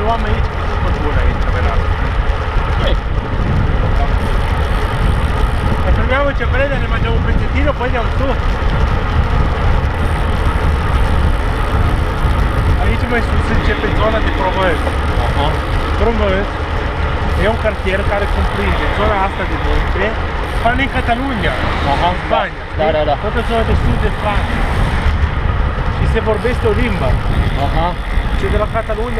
luăm aici, că super bună aici, vedete. E fermiamoci a prendere, ne mangiamo un pezzettino, poi andiamo su. Aici mai sus începe zona de Provence. Provence e un cartier care cuprinde zona asta de munte, până în Catalunya, în Spania. Da. Toată zona de sud de Spania. Și se vorbește o limbă. Ce de la Catalunya